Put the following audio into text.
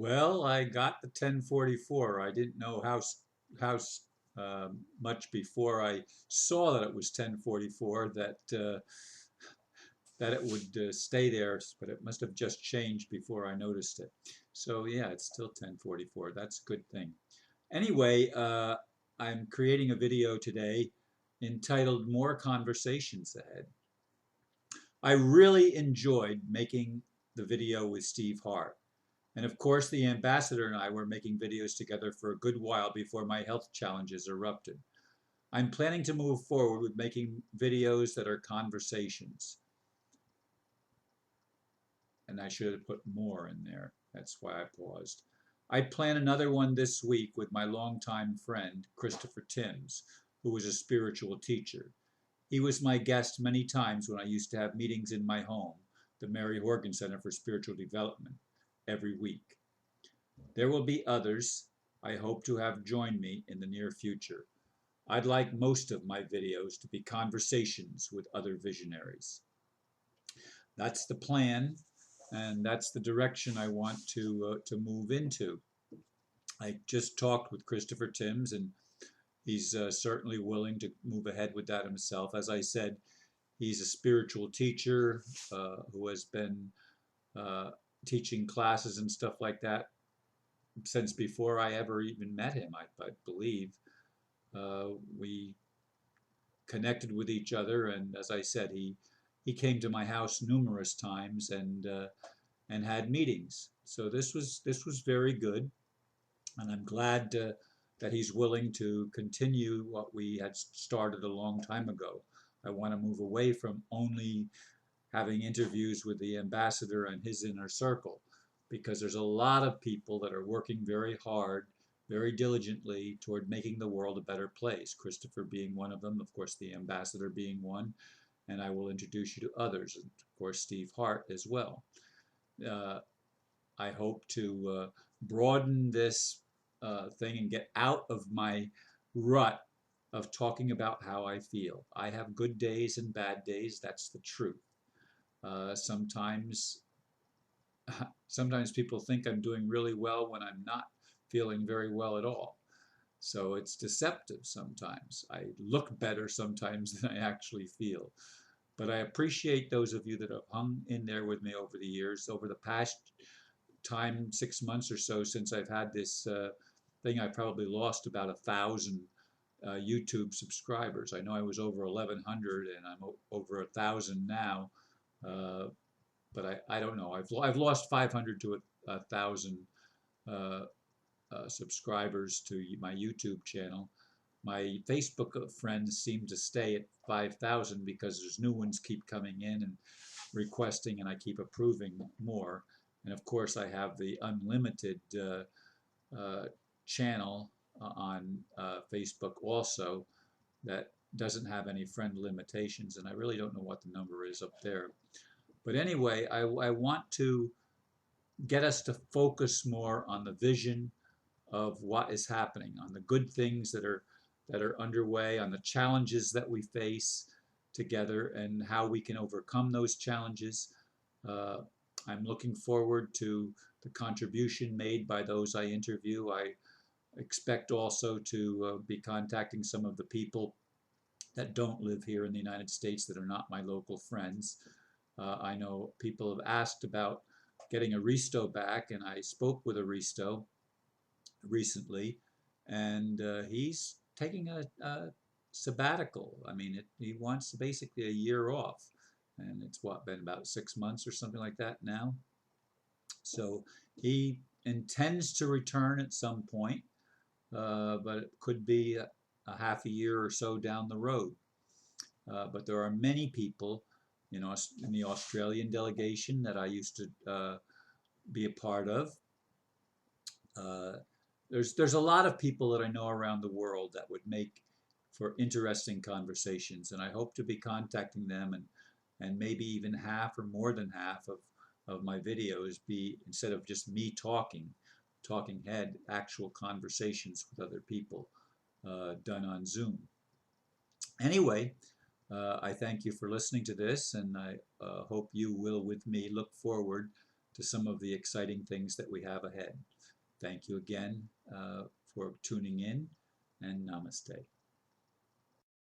Well, I got the 1044. I didn't know how much before I saw that it was 1044 that it would stay there, but it must have just changed before I noticed it. So yeah, it's still 1044. That's a good thing. Anyway, I'm creating a video today entitled "More Conversations Ahead." I really enjoyed making the video with Steve Hart. And of course, the ambassador and I were making videos together for a good while before my health challenges erupted. I'm planning to move forward with making videos that are conversations. And I should have put more in there. That's why I paused. I plan another one this week with my longtime friend, Christopher Timms, who was a spiritual teacher. He was my guest many times when I used to have meetings in my home, the Mary Horgan Center for Spiritual Development, every week. There will be others I hope to have join me in the near future. I'd like most of my videos to be conversations with other visionaries. That's the plan, and that's the direction I want to move into. I just talked with Christopher Timms, and he's certainly willing to move ahead with that himself. As I said, he's a spiritual teacher who has been uh, teaching classes and stuff like that since before I ever even met him, I believe. We connected with each other, and as I said, he came to my house numerous times and had meetings. So this was very good, and I'm glad that he's willing to continue what we had started a long time ago. I want to move away from only having interviews with the ambassador and his inner circle, because there's a lot of people that are working very hard, very diligently toward making the world a better place. Christopher being one of them, of course, the ambassador being one, and I will introduce you to others, and of course, Steve Hart as well. Uh, I hope to broaden this thing and get out of my rut of talking about how I feel. I have good days and bad days, that's the truth. Uh, sometimes, sometimes people think I'm doing really well when I'm not feeling very well at all. So it's deceptive sometimes. I look better sometimes than I actually feel. But I appreciate those of you that have hung in there with me over the years. Over the past time, 6 months or so since I've had this thing, I probably lost about 1,000 YouTube subscribers. I know I was over 1,100 and I'm over 1,000 now. Uh, but I don't know. I've lost 500 to 1,000 uh, subscribers to my YouTube channel. My Facebook friends seem to stay at 5,000 because there's new ones keep coming in and requesting, and I keep approving more. And of course, I have the unlimited uh, channel on Facebook also that doesn't have any friend limitations, and I really don't know what the number is up there. But anyway, I want to get us to focus more on the vision of what is happening, on the good things that are underway, on the challenges that we face together, and how we can overcome those challenges. Uh, I'm looking forward to the contribution made by those I interview. I expect also to be contacting some of the people that don't live here in the United States that are not my local friends. I know people have asked about getting Aristo back, and I spoke with Aristo recently, and he's taking a sabbatical. I mean, he wants basically a year off, and it's what, been about 6 months or something like that now. So he intends to return at some point, but it could be a half a year or so down the road. But there are many people, in the Australian delegation that I used to be a part of. Uh, there's a lot of people that I know around the world that would make for interesting conversations, and I hope to be contacting them, and maybe even half or more than half of my videos be, instead of just me talking head, actual conversations with other people done on Zoom. Anyway, I thank you for listening to this, and I hope you will, with me, look forward to some of the exciting things that we have ahead. Thank you again for tuning in, and namaste.